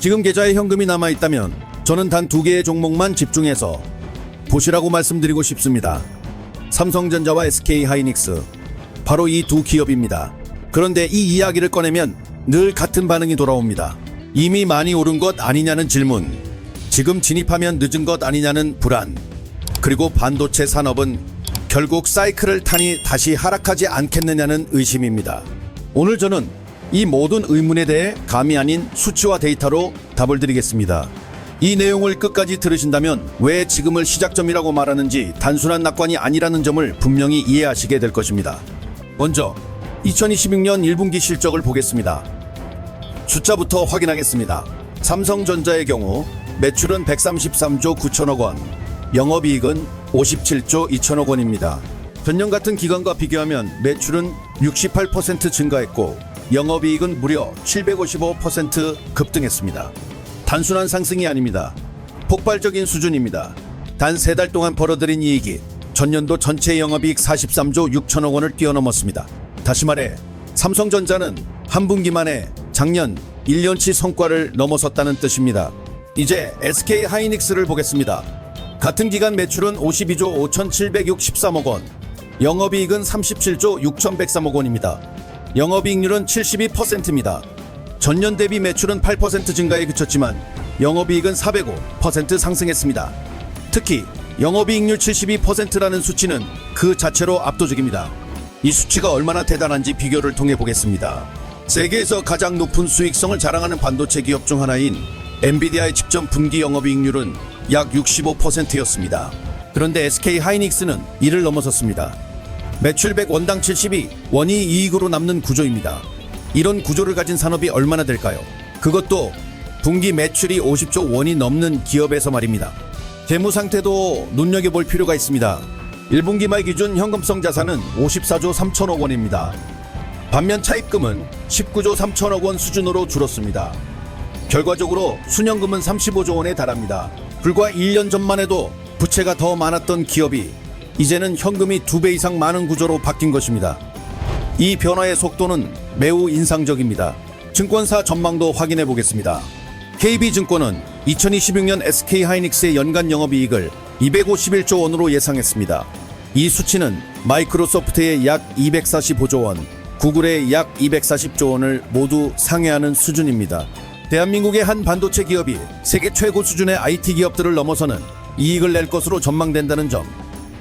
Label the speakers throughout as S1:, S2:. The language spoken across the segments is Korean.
S1: 지금 계좌에 현금이 남아있다면 저는 단 2개의 종목만 집중해서 보시라고 말씀드리고 싶습니다. 삼성전자와 SK하이닉스, 바로 이 두 기업입니다. 그런데 이 이야기를 꺼내면 늘 같은 반응이 돌아옵니다. 이미 많이 오른 것 아니냐는 질문, 지금 진입하면 늦은 것 아니냐는 불안, 그리고 반도체 산업은 결국 사이클을 타니 다시 하락하지 않겠느냐는 의심입니다. 오늘 저는 이 모든 의문에 대해 감이 아닌 수치와 데이터로 답을 드리겠습니다. 이 내용을 끝까지 들으신다면 왜 지금을 시작점이라고 말하는지 단순한 낙관이 아니라는 점을 분명히 이해하시게 될 것입니다. 먼저 2026년 1분기 실적을 보겠습니다. 숫자부터 확인하겠습니다. 삼성전자의 경우 매출은 133조 9천억 원, 영업이익은 57조 2천억 원입니다. 전년 같은 기간과 비교하면 매출은 68% 증가했고 영업이익은 무려 755% 급등했습니다. 단순한 상승이 아닙니다. 폭발적인 수준입니다. 단 3달 동안 벌어들인 이익이 전년도 전체 영업이익 43조 6천억 원을 뛰어넘었습니다. 다시 말해 삼성전자는 한 분기 만에 작년 1년치 성과를 넘어섰다는 뜻입니다. 이제 SK하이닉스를 보겠습니다. 같은 기간 매출은 52조 5,763억 원, 영업이익은 37조 6,103억 원입니다. 영업이익률은 72%입니다. 전년 대비 매출은 8% 증가에 그쳤지만 영업이익은 405% 상승했습니다. 특히 영업이익률 72%라는 수치는 그 자체로 압도적입니다. 이 수치가 얼마나 대단한지 비교를 통해 보겠습니다. 세계에서 가장 높은 수익성을 자랑하는 반도체 기업 중 하나인 엔비디아의 직전 분기 영업이익률은 약 65%였습니다. 그런데 SK하이닉스는 이를 넘어섰습니다. 매출 100원당 72원이 이익으로 남는 구조입니다. 이런 구조를 가진 산업이 얼마나 될까요? 그것도 분기 매출이 50조 원이 넘는 기업에서 말입니다. 재무 상태도 눈여겨볼 필요가 있습니다. 1분기 말 기준 현금성 자산은 54조 3천억 원입니다. 반면 차입금은 19조 3천억 원 수준으로 줄었습니다. 결과적으로 순현금은 35조 원에 달합니다. 불과 1년 전만 해도 부채가 더 많았던 기업이 이제는 현금이 2배 이상 많은 구조로 바뀐 것입니다. 이 변화의 속도는 매우 인상적입니다. 증권사 전망도 확인해 보겠습니다. KB증권은 2026년 SK하이닉스의 연간 영업이익을 251조 원으로 예상했습니다. 이 수치는 마이크로소프트의 약 245조 원, 구글의 약 240조 원을 모두 상회하는 수준입니다. 대한민국의 한 반도체 기업이 세계 최고 수준의 IT 기업들을 넘어서는 이익을 낼 것으로 전망된다는 점,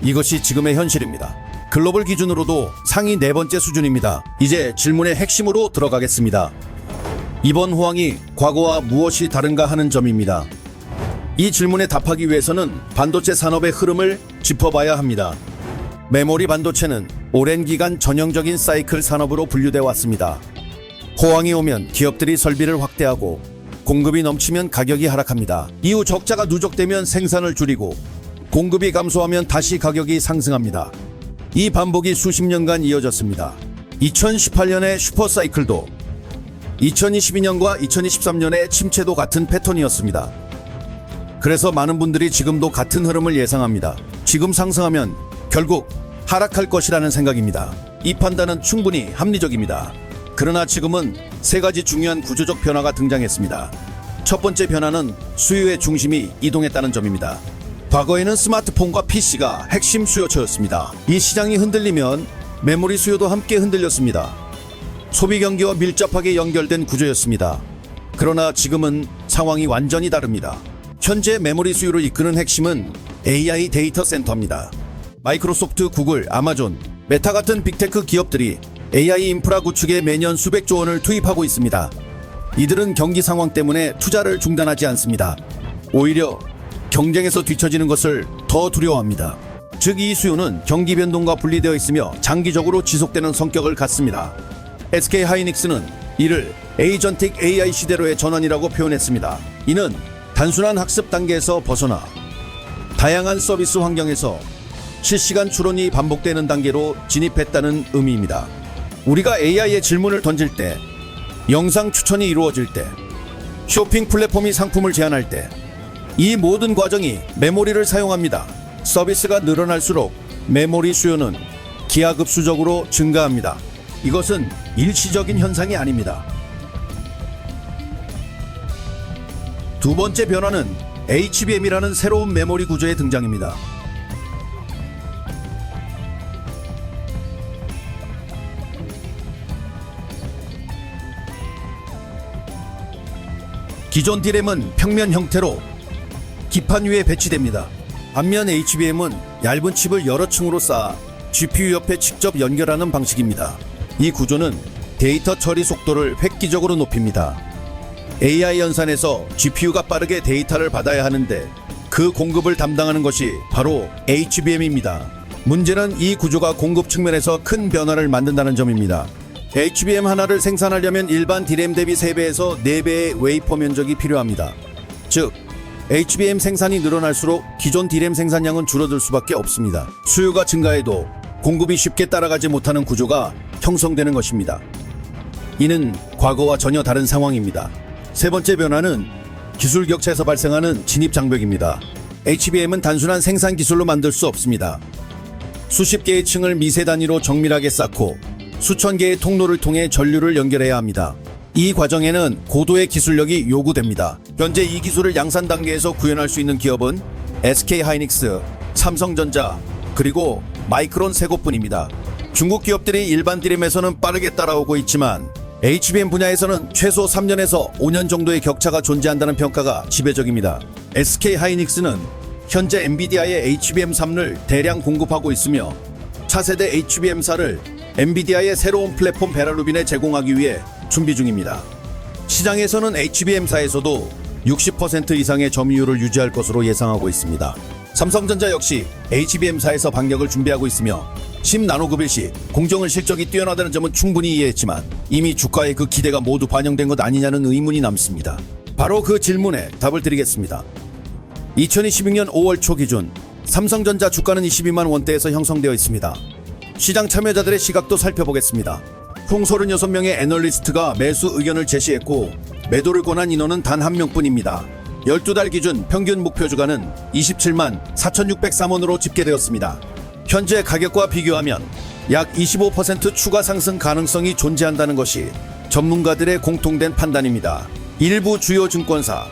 S1: 이것이 지금의 현실입니다. 글로벌 기준으로도 상위 4번째 수준입니다. 이제 질문의 핵심으로 들어가겠습니다. 이번 호황이 과거와 무엇이 다른가 하는 점입니다. 이 질문에 답하기 위해서는 반도체 산업의 흐름을 짚어봐야 합니다. 메모리 반도체는 오랜 기간 전형적인 사이클 산업으로 분류되어 왔습니다. 호황이 오면 기업들이 설비를 확대하고 공급이 넘치면 가격이 하락합니다. 이후 적자가 누적되면 생산을 줄이고 공급이 감소하면 다시 가격이 상승합니다. 이 반복이 수십 년간 이어졌습니다. 2018년의 슈퍼사이클도 2022년과 2023년의 침체도 같은 패턴이었습니다. 그래서 많은 분들이 지금도 같은 흐름을 예상합니다. 지금 상승하면 결국 하락할 것이라는 생각입니다. 이 판단은 충분히 합리적입니다. 그러나 지금은 3가지 중요한 구조적 변화가 등장했습니다. 첫 번째 변화는 수요의 중심이 이동했다는 점입니다. 과거에는 스마트폰과 PC가 핵심 수요처였습니다. 이 시장이 흔들리면 메모리 수요도 함께 흔들렸습니다. 소비 경기와 밀접하게 연결된 구조였습니다. 그러나 지금은 상황이 완전히 다릅니다. 현재 메모리 수요를 이끄는 핵심은 AI 데이터 센터입니다. 마이크로소프트, 구글, 아마존, 메타 같은 빅테크 기업들이 AI 인프라 구축에 매년 수백조 원을 투입하고 있습니다. 이들은 경기 상황 때문에 투자를 중단하지 않습니다. 오히려 경쟁에서 뒤처지는 것을 더 두려워합니다. 즉, 이 수요는 경기 변동과 분리되어 있으며 장기적으로 지속되는 성격을 갖습니다. SK하이닉스는 이를 에이전틱 AI 시대로의 전환이라고 표현했습니다. 이는 단순한 학습 단계에서 벗어나 다양한 서비스 환경에서 실시간 추론이 반복되는 단계로 진입했다는 의미입니다. 우리가 AI에 질문을 던질 때, 영상 추천이 이루어질 때, 쇼핑 플랫폼이 상품을 제안할 때, 이 모든 과정이 메모리를 사용합니다. 서비스가 늘어날수록 메모리 수요는 기하급수적으로 증가합니다. 이것은 일시적인 현상이 아닙니다. 두 번째 변화는 HBM이라는 새로운 메모리 구조의 등장입니다. 기존 D램은 평면 형태로 기판 위에 배치됩니다. 반면 HBM은 얇은 칩을 여러 층으로 쌓아 GPU 옆에 직접 연결하는 방식입니다. 이 구조는 데이터 처리 속도를 획기적으로 높입니다. AI 연산에서 GPU가 빠르게 데이터를 받아야 하는데 그 공급을 담당하는 것이 바로 HBM입니다. 문제는 이 구조가 공급 측면에서 큰 변화를 만든다는 점입니다. HBM 하나를 생산하려면 일반 D램 대비 3배에서 4배의 웨이퍼 면적이 필요합니다. 즉, HBM 생산이 늘어날수록 기존 D램 생산량은 줄어들 수밖에 없습니다. 수요가 증가해도 공급이 쉽게 따라가지 못하는 구조가 형성되는 것입니다. 이는 과거와 전혀 다른 상황입니다. 세 번째 변화는 기술 격차에서 발생하는 진입 장벽입니다. HBM은 단순한 생산 기술로 만들 수 없습니다. 수십 개의 층을 미세 단위로 정밀하게 쌓고 수천 개의 통로를 통해 전류를 연결해야 합니다. 이 과정에는 고도의 기술력이 요구됩니다. 현재 이 기술을 양산 단계에서 구현할 수 있는 기업은 SK하이닉스, 삼성전자, 그리고 마이크론 세 곳뿐입니다. 중국 기업들이 일반 D램에서는 빠르게 따라오고 있지만 HBM 분야에서는 최소 3년에서 5년 정도의 격차가 존재한다는 평가가 지배적입니다. SK하이닉스는 현재 엔비디아의 HBM3를 대량 공급하고 있으며 차세대 HBM4를 엔비디아의 새로운 플랫폼 베라루빈에 제공하기 위해 준비 중입니다. 시장에서는 HBM4에서도 60% 이상의 점유율을 유지할 것으로 예상하고 있습니다. 삼성전자 역시 HBM4에서 반격을 준비하고 있으며 10나노급일 시 공정은 실적이 뛰어나다는 점은 충분히 이해했지만 이미 주가에 그 기대가 모두 반영된 것 아니냐는 의문이 남습니다. 바로 그 질문에 답을 드리겠습니다. 2026년 5월 초 기준 삼성전자 주가는 22만 원대에서 형성되어 있습니다. 시장 참여자들의 시각도 살펴보겠습니다. 총 36명의 애널리스트가 매수 의견을 제시했고 매도를 권한 인원은 단 한 명뿐입니다. 12달 기준 평균 목표 주가는 27만 4,603원으로 집계되었습니다. 현재 가격과 비교하면 약 25% 추가 상승 가능성이 존재한다는 것이 전문가들의 공통된 판단입니다. 일부 주요 증권사,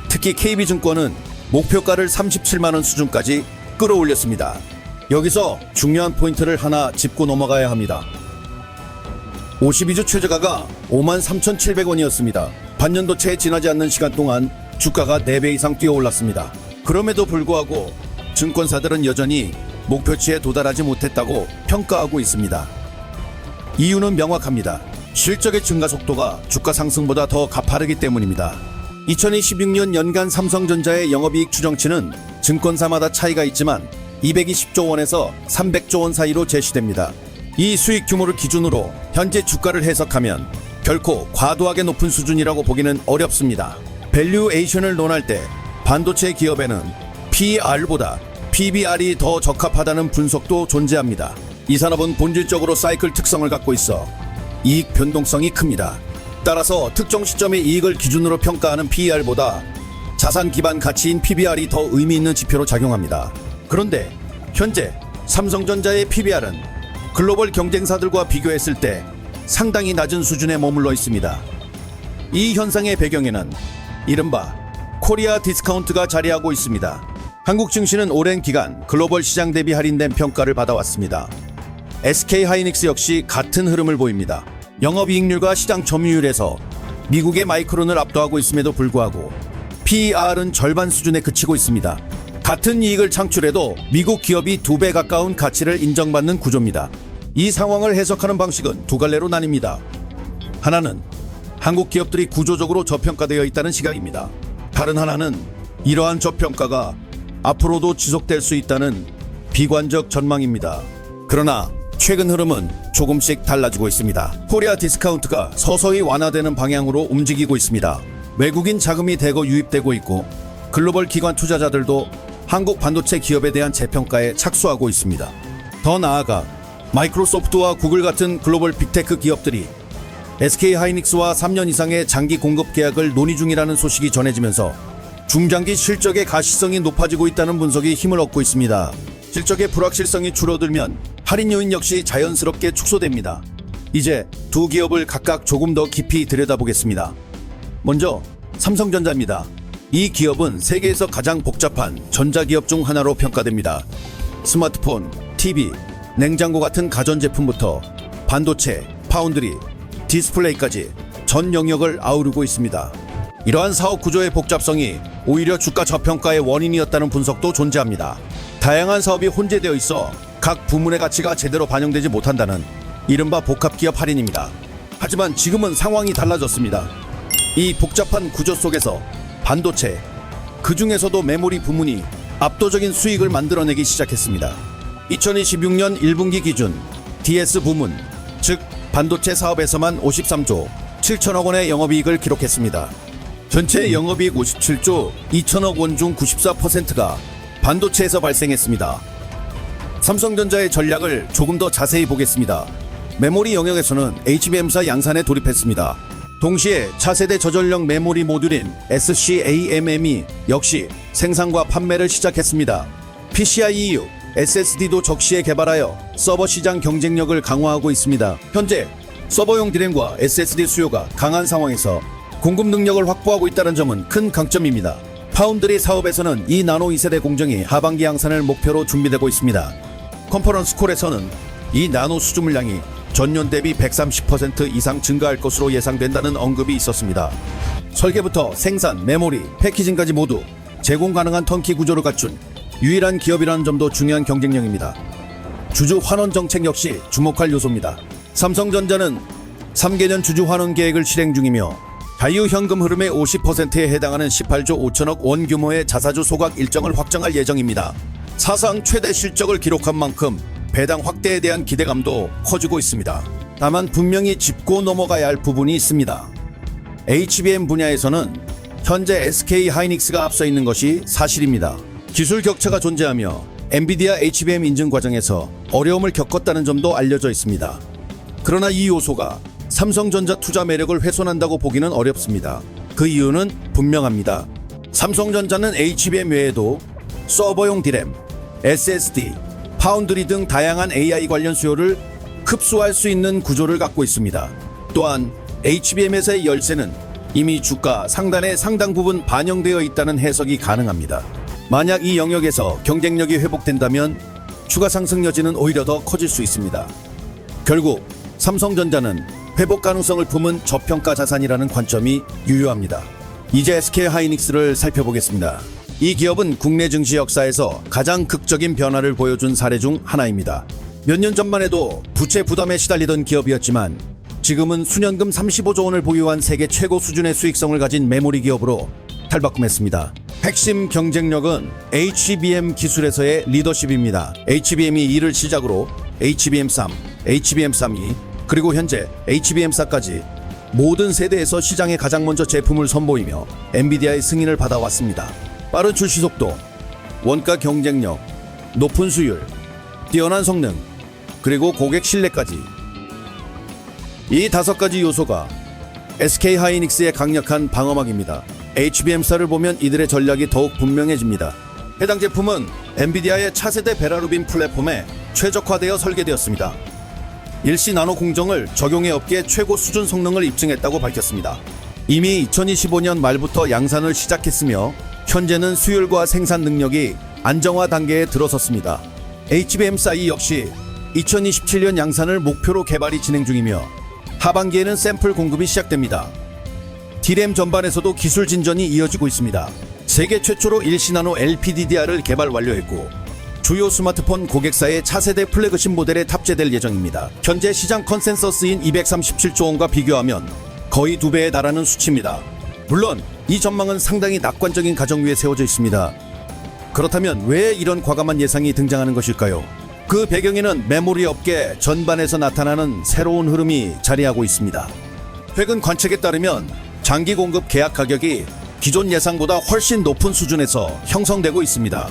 S1: 특히 KB증권은 목표가를 37만원 수준까지 끌어올렸습니다. 여기서 중요한 포인트를 하나 짚고 넘어가야 합니다. 52주 최저가가 53,700원이었습니다. 반년도 채 지나지 않는 시간 동안 주가가 4배 이상 뛰어올랐습니다. 그럼에도 불구하고 증권사들은 여전히 목표치에 도달하지 못했다고 평가하고 있습니다. 이유는 명확합니다. 실적의 증가 속도가 주가 상승보다 더 가파르기 때문입니다. 2026년 연간 삼성전자의 영업이익 추정치는 증권사마다 차이가 있지만 220조 원에서 300조 원 사이로 제시됩니다. 이 수익 규모를 기준으로 현재 주가를 해석하면 결코 과도하게 높은 수준이라고 보기는 어렵습니다. 밸류에이션을 논할 때 반도체 기업에는 PER보다 PBR이 더 적합하다는 분석도 존재합니다. 이 산업은 본질적으로 사이클 특성을 갖고 있어 이익 변동성이 큽니다. 따라서 특정 시점의 이익을 기준으로 평가하는 PER보다 자산 기반 가치인 PBR이 더 의미 있는 지표로 작용합니다. 그런데 현재 삼성전자의 PBR은 글로벌 경쟁사들과 비교했을 때 상당히 낮은 수준에 머물러 있습니다. 이 현상의 배경에는 이른바 코리아 디스카운트가 자리하고 있습니다. 한국 증시는 오랜 기간 글로벌 시장 대비 할인된 평가를 받아왔습니다. SK하이닉스 역시 같은 흐름을 보입니다. 영업이익률과 시장 점유율에서 미국의 마이크론을 압도하고 있음에도 불구하고 PER은 절반 수준에 그치고 있습니다. 같은 이익을 창출해도 미국 기업이 2배 가까운 가치를 인정받는 구조입니다. 이 상황을 해석하는 방식은 두 갈래로 나뉩니다. 하나는 한국 기업들이 구조적으로 저평가되어 있다는 시각입니다. 다른 하나는 이러한 저평가가 앞으로도 지속될 수 있다는 비관적 전망입니다. 그러나 최근 흐름은 조금씩 달라지고 있습니다. 코리아 디스카운트가 서서히 완화되는 방향으로 움직이고 있습니다. 외국인 자금이 대거 유입되고 있고 글로벌 기관 투자자들도 한국 반도체 기업에 대한 재평가에 착수하고 있습니다. 더 나아가 마이크로소프트와 구글 같은 글로벌 빅테크 기업들이 SK하이닉스와 3년 이상의 장기 공급 계약을 논의 중이라는 소식이 전해지면서 중장기 실적의 가시성이 높아지고 있다는 분석이 힘을 얻고 있습니다. 실적의 불확실성이 줄어들면 할인 요인 역시 자연스럽게 축소됩니다. 이제 두 기업을 각각 조금 더 깊이 들여다보겠습니다. 먼저 삼성전자입니다. 이 기업은 세계에서 가장 복잡한 전자기업 중 하나로 평가됩니다. 스마트폰, TV, 냉장고 같은 가전제품부터 반도체, 파운드리, 디스플레이까지 전 영역을 아우르고 있습니다. 이러한 사업 구조의 복잡성이 오히려 주가 저평가의 원인이었다는 분석도 존재합니다. 다양한 사업이 혼재되어 있어 각 부문의 가치가 제대로 반영되지 못한다는 이른바 복합기업 할인입니다. 하지만 지금은 상황이 달라졌습니다. 이 복잡한 구조 속에서 반도체, 그 중에서도 메모리 부문이 압도적인 수익을 만들어내기 시작했습니다. 2026년 1분기 기준 DS 부문, 즉 반도체 사업에서만 53조 7천억 원의 영업이익을 기록했습니다. 전체 영업이익 57조 2천억 원 중 94%가 반도체에서 발생했습니다. 삼성전자의 전략을 조금 더 자세히 보겠습니다. 메모리 영역에서는 HBM사 양산에 돌입했습니다. 동시에 차세대 저전력 메모리 모듈인 SCAMM이 역시 생산과 판매를 시작했습니다. PCIe 이후 SSD도 적시에 개발하여 서버 시장 경쟁력을 강화하고 있습니다. 현재 서버용 디램과 SSD 수요가 강한 상황에서 공급 능력을 확보하고 있다는 점은 큰 강점입니다. 파운드리 사업에서는 이 나노 2세대 공정이 하반기 양산을 목표로 준비되고 있습니다. 컨퍼런스 콜에서는 이 나노 수주 물량이 전년 대비 130% 이상 증가할 것으로 예상된다는 언급이 있었습니다. 설계부터 생산, 메모리, 패키징까지 모두 제공 가능한 턴키 구조를 갖춘 유일한 기업이라는 점도 중요한 경쟁력입니다. 주주 환원 정책 역시 주목할 요소입니다. 삼성전자는 3개년 주주 환원 계획을 실행 중이며 자유 현금 흐름의 50%에 해당하는 18조 5천억 원 규모의 자사주 소각 일정을 확정할 예정입니다. 사상 최대 실적을 기록한 만큼 배당 확대에 대한 기대감도 커지고 있습니다. 다만 분명히 짚고 넘어가야 할 부분이 있습니다. HBM 분야에서는 현재 SK 하이닉스가 앞서 있는 것이 사실입니다. 기술 격차가 존재하며 엔비디아 HBM 인증 과정에서 어려움을 겪었다는 점도 알려져 있습니다. 그러나 이 요소가 삼성전자 투자 매력을 훼손한다고 보기는 어렵습니다. 그 이유는 분명합니다. 삼성전자는 HBM 외에도 서버용 디램, SSD, 파운드리 등 다양한 AI 관련 수요를 흡수할 수 있는 구조를 갖고 있습니다. 또한 HBM에서의 열세는 이미 주가 상단의 상당 부분 반영되어 있다는 해석이 가능합니다. 만약 이 영역에서 경쟁력이 회복된다면 추가 상승 여지는 오히려 더 커질 수 있습니다. 결국 삼성전자는 회복 가능성을 품은 저평가 자산이라는 관점이 유효합니다. 이제 SK 하이닉스를 살펴보겠습니다. 이 기업은 국내 증시 역사에서 가장 극적인 변화를 보여준 사례 중 하나입니다. 몇 년 전만 해도 부채 부담에 시달리던 기업이었지만 지금은 수년금 35조 원을 보유한 세계 최고 수준의 수익성을 가진 메모리 기업으로 탈바꿈했습니다. 핵심 경쟁력은 HBM 기술에서의 리더십입니다. HBM이 이를 시작으로 HBM3, HBM32, 그리고 현재 HBM4까지 모든 세대에서 시장에 가장 먼저 제품을 선보이며 엔비디아의 승인을 받아왔습니다. 빠른 출시 속도, 원가 경쟁력, 높은 수율, 뛰어난 성능, 그리고 고객 신뢰까지. 이 5가지 요소가 SK 하이닉스의 강력한 방어막입니다. HBM4를 보면 이들의 전략이 더욱 분명해집니다. 해당 제품은 엔비디아의 차세대 베라루빈 플랫폼에 최적화되어 설계되었습니다. 일시 나노 공정을 적용해 업계 최고 수준 성능을 입증했다고 밝혔습니다. 이미 2025년 말부터 양산을 시작했으며 현재는 수율과 생산 능력이 안정화 단계에 들어섰습니다. HBM4 역시 2027년 양산을 목표로 개발이 진행 중이며 하반기에는 샘플 공급이 시작됩니다. 디램 전반에서도 기술 진전이 이어지고 있습니다. 세계 최초로 일시나노 LPDDR을 개발 완료했고 주요 스마트폰 고객사의 차세대 플래그십 모델에 탑재될 예정입니다. 현재 시장 컨센서스인 237조 원과 비교하면 거의 2배에 달하는 수치입니다. 물론 이 전망은 상당히 낙관적인 가정 위에 세워져 있습니다. 그렇다면 왜 이런 과감한 예상이 등장하는 것일까요? 그 배경에는 메모리 업계 전반에서 나타나는 새로운 흐름이 자리하고 있습니다. 최근 관측에 따르면 장기 공급 계약 가격이 기존 예상보다 훨씬 높은 수준에서 형성되고 있습니다.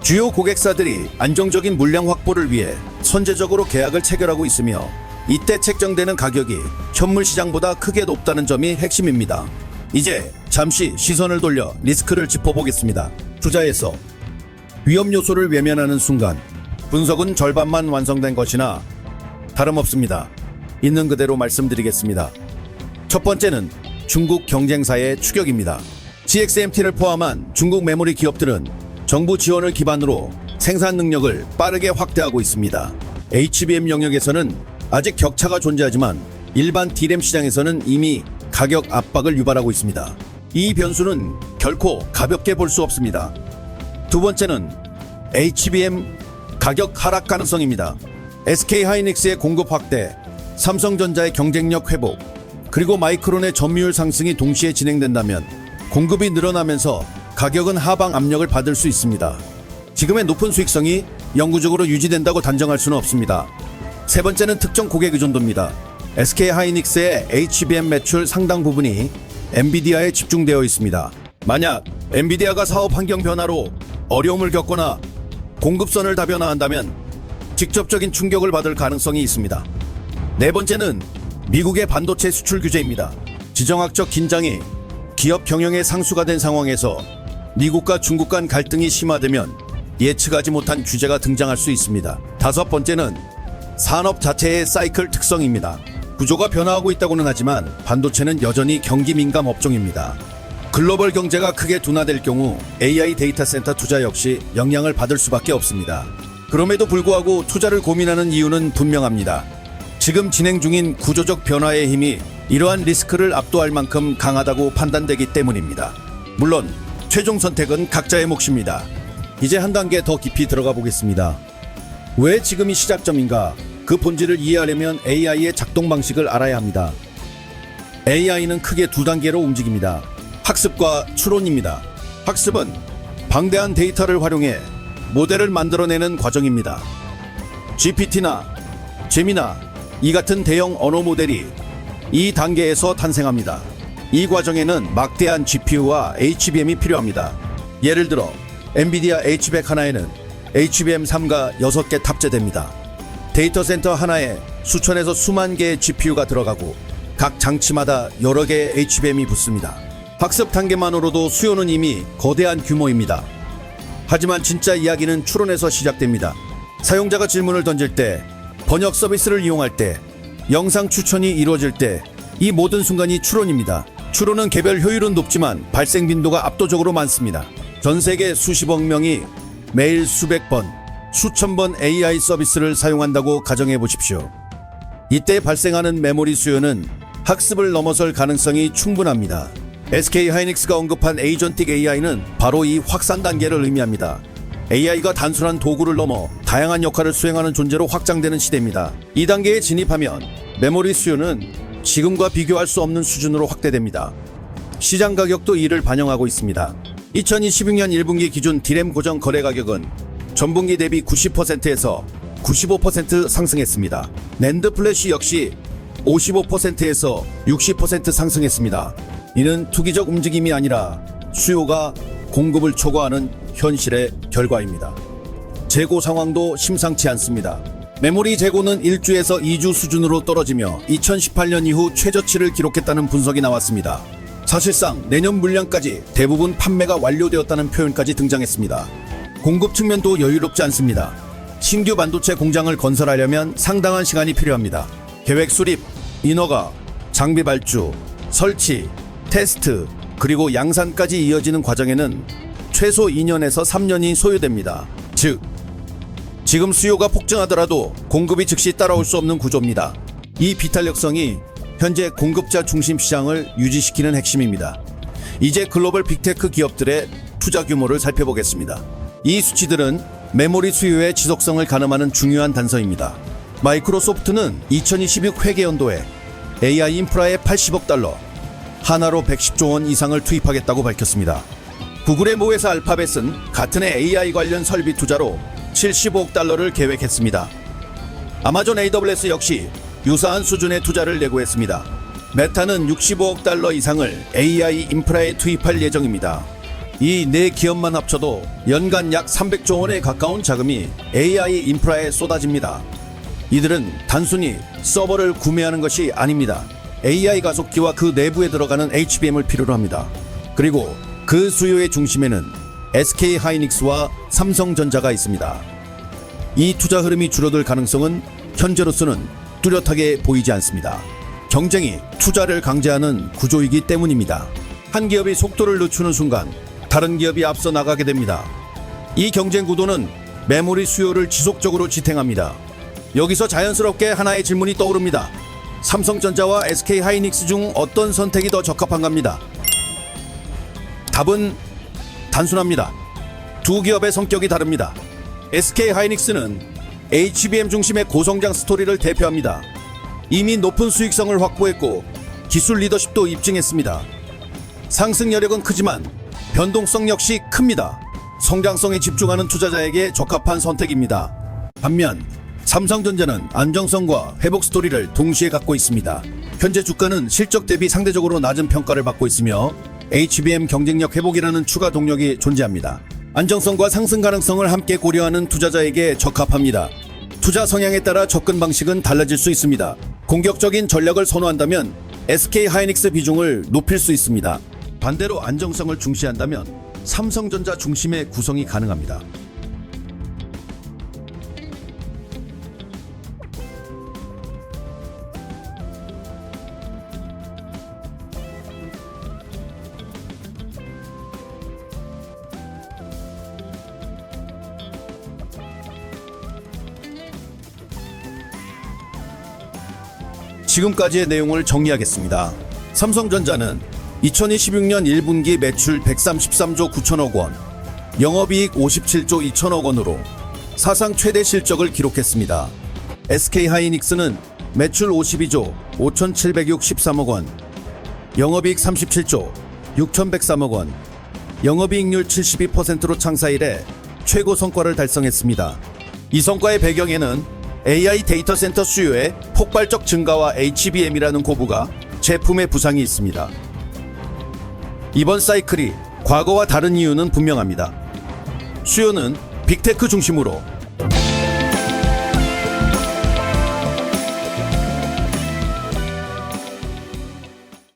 S1: 주요 고객사들이 안정적인 물량 확보를 위해 선제적으로 계약을 체결하고 있으며 이때 책정되는 가격이 현물 시장보다 크게 높다는 점이 핵심입니다. 이제 잠시 시선을 돌려 리스크를 짚어보겠습니다. 투자에서 위험 요소를 외면하는 순간 분석은 절반만 완성된 것이나 다름없습니다. 있는 그대로 말씀드리겠습니다. 첫 번째는 중국 경쟁사의 추격입니다. CXMT를 포함한 중국 메모리 기업들은 정부 지원을 기반으로 생산 능력을 빠르게 확대하고 있습니다. HBM 영역에서는 아직 격차가 존재하지만 일반 D램 시장에서는 이미 가격 압박을 유발하고 있습니다. 이 변수는 결코 가볍게 볼 수 없습니다. 두 번째는 HBM 가격 하락 가능성입니다. SK하이닉스의 공급 확대, 삼성전자의 경쟁력 회복, 그리고 마이크론의 점유율 상승이 동시에 진행된다면 공급이 늘어나면서 가격은 하방 압력을 받을 수 있습니다. 지금의 높은 수익성이 영구적으로 유지된다고 단정할 수는 없습니다. 세 번째는 특정 고객 의존도입니다. SK하이닉스의 HBM 매출 상당 부분이 엔비디아에 집중되어 있습니다. 만약 엔비디아가 사업 환경 변화로 어려움을 겪거나 공급선을 다변화한다면 직접적인 충격을 받을 가능성이 있습니다. 네 번째는 미국의 반도체 수출 규제입니다. 지정학적 긴장이 기업 경영의 상수가 된 상황에서 미국과 중국 간 갈등이 심화되면 예측하지 못한 규제가 등장할 수 있습니다. 다섯 번째는 산업 자체의 사이클 특성입니다. 구조가 변화하고 있다고는 하지만 반도체는 여전히 경기 민감 업종입니다. 글로벌 경제가 크게 둔화될 경우 AI 데이터 센터 투자 역시 영향을 받을 수밖에 없습니다. 그럼에도 불구하고 투자를 고민하는 이유는 분명합니다. 지금 진행 중인 구조적 변화의 힘이 이러한 리스크를 압도할 만큼 강하다고 판단되기 때문입니다. 물론 최종 선택은 각자의 몫입니다. 이제 한 단계 더 깊이 들어가 보겠습니다. 왜 지금이 시작점인가? 그 본질을 이해하려면 AI의 작동 방식을 알아야 합니다. AI는 크게 두 단계로 움직입니다. 학습과 추론입니다. 학습은 방대한 데이터를 활용해 모델을 만들어내는 과정입니다. GPT나 제미나 이 같은 대형 언어 모델이 이 단계에서 탄생합니다. 이 과정에는 막대한 GPU와 HBM이 필요합니다. 예를 들어 엔비디아 H100 하나에는 HBM3가 6개 탑재됩니다. 데이터 센터 하나에 수천에서 수만 개의 GPU가 들어가고 각 장치마다 여러 개의 HBM이 붙습니다. 학습 단계만으로도 수요는 이미 거대한 규모입니다. 하지만 진짜 이야기는 추론에서 시작됩니다. 사용자가 질문을 던질 때, 번역 서비스를 이용할 때, 영상 추천이 이루어질 때, 이 모든 순간이 추론입니다. 추론은 개별 효율은 높지만 발생 빈도가 압도적으로 많습니다. 전 세계 수십억 명이 매일 수백 번, 수천 번 AI 서비스를 사용한다고 가정해 보십시오. 이때 발생하는 메모리 수요는 학습을 넘어설 가능성이 충분합니다. SK하이닉스가 언급한 에이전틱 AI는 바로 이 확산 단계를 의미합니다. AI가 단순한 도구를 넘어 다양한 역할을 수행하는 존재로 확장되는 시대입니다. 이 단계에 진입하면 메모리 수요는 지금과 비교할 수 없는 수준으로 확대됩니다. 시장 가격도 이를 반영하고 있습니다. 2026년 1분기 기준 D램 고정 거래 가격은 전분기 대비 90%에서 95% 상승했습니다. 낸드 플래시 역시 55%에서 60% 상승했습니다. 이는 투기적 움직임이 아니라 수요가 공급을 초과하는 현실의 결과입니다. 재고 상황도 심상치 않습니다. 메모리 재고는 1주에서 2주 수준으로 떨어지며 2018년 이후 최저치를 기록했다는 분석이 나왔습니다. 사실상 내년 물량까지 대부분 판매가 완료되었다는 표현까지 등장했습니다. 공급 측면도 여유롭지 않습니다. 신규 반도체 공장을 건설하려면 상당한 시간이 필요합니다. 계획 수립, 인허가, 장비 발주, 설치, 테스트, 그리고 양산까지 이어지는 과정에는 최소 2년에서 3년이 소요됩니다. 즉, 지금 수요가 폭증하더라도 공급이 즉시 따라올 수 없는 구조입니다. 이 비탄력성이 현재 공급자 중심 시장을 유지시키는 핵심입니다. 이제 글로벌 빅테크 기업들의 투자 규모를 살펴보겠습니다. 이 수치들은 메모리 수요의 지속성을 가늠하는 중요한 단서입니다. 마이크로소프트는 2026 회계연도에 AI 인프라에 80억 달러, 하나로 110조 원 이상을 투입하겠다고 밝혔습니다. 구글의 모회사 알파벳은 같은 해 AI 관련 설비 투자로 75억 달러를 계획했습니다. 아마존 AWS 역시 유사한 수준의 투자를 예고했습니다. 메타는 65억 달러 이상을 AI 인프라에 투입할 예정입니다. 이 네 기업만 합쳐도 연간 약 300조 원에 가까운 자금이 AI 인프라에 쏟아집니다. 이들은 단순히 서버를 구매하는 것이 아닙니다. AI 가속기와 그 내부에 들어가는 HBM을 필요로 합니다. 그리고 그 수요의 중심에는 SK하이닉스와 삼성전자가 있습니다. 이 투자 흐름이 줄어들 가능성은 현재로서는 뚜렷하게 보이지 않습니다. 경쟁이 투자를 강제하는 구조이기 때문입니다. 한 기업이 속도를 늦추는 순간 다른 기업이 앞서 나가게 됩니다. 이 경쟁 구도는 메모리 수요를 지속적으로 지탱합니다. 여기서 자연스럽게 하나의 질문이 떠오릅니다. 삼성전자와 SK하이닉스 중 어떤 선택이 더 적합한갑니다. 답은 단순합니다. 두 기업의 성격이 다릅니다. SK하이닉스는 HBM 중심의 고성장 스토리를 대표합니다. 이미 높은 수익성을 확보했고 기술 리더십도 입증했습니다. 상승 여력은 크지만 변동성 역시 큽니다. 성장성에 집중하는 투자자에게 적합한 선택입니다. 반면 삼성전자는 안정성과 회복 스토리를 동시에 갖고 있습니다. 현재 주가는 실적 대비 상대적으로 낮은 평가를 받고 있으며 HBM 경쟁력 회복이라는 추가 동력이 존재합니다. 안정성과 상승 가능성을 함께 고려하는 투자자에게 적합합니다. 투자 성향에 따라 접근 방식은 달라질 수 있습니다. 공격적인 전략을 선호한다면 SK하이닉스 비중을 높일 수 있습니다. 반대로 안정성을 중시한다면 삼성전자 중심의 구성이 가능합니다. 지금까지의 내용을 정리하겠습니다. 삼성전자는 2026년 1분기 매출 133조 9천억 원, 영업이익 57조 2천억 원으로 사상 최대 실적을 기록했습니다. SK하이닉스는 매출 52조 5,763억 원, 영업이익 37조 6,103억 원, 영업이익률 72%로 창사 이래 최고 성과를 달성했습니다. 이 성과의 배경에는 AI 데이터 센터 수요의 폭발적 증가와 HBM이라는 고부가 제품의 부상이 있습니다. 이번 사이클이 과거와 다른 이유는 분명합니다. 수요는 빅테크 중심으로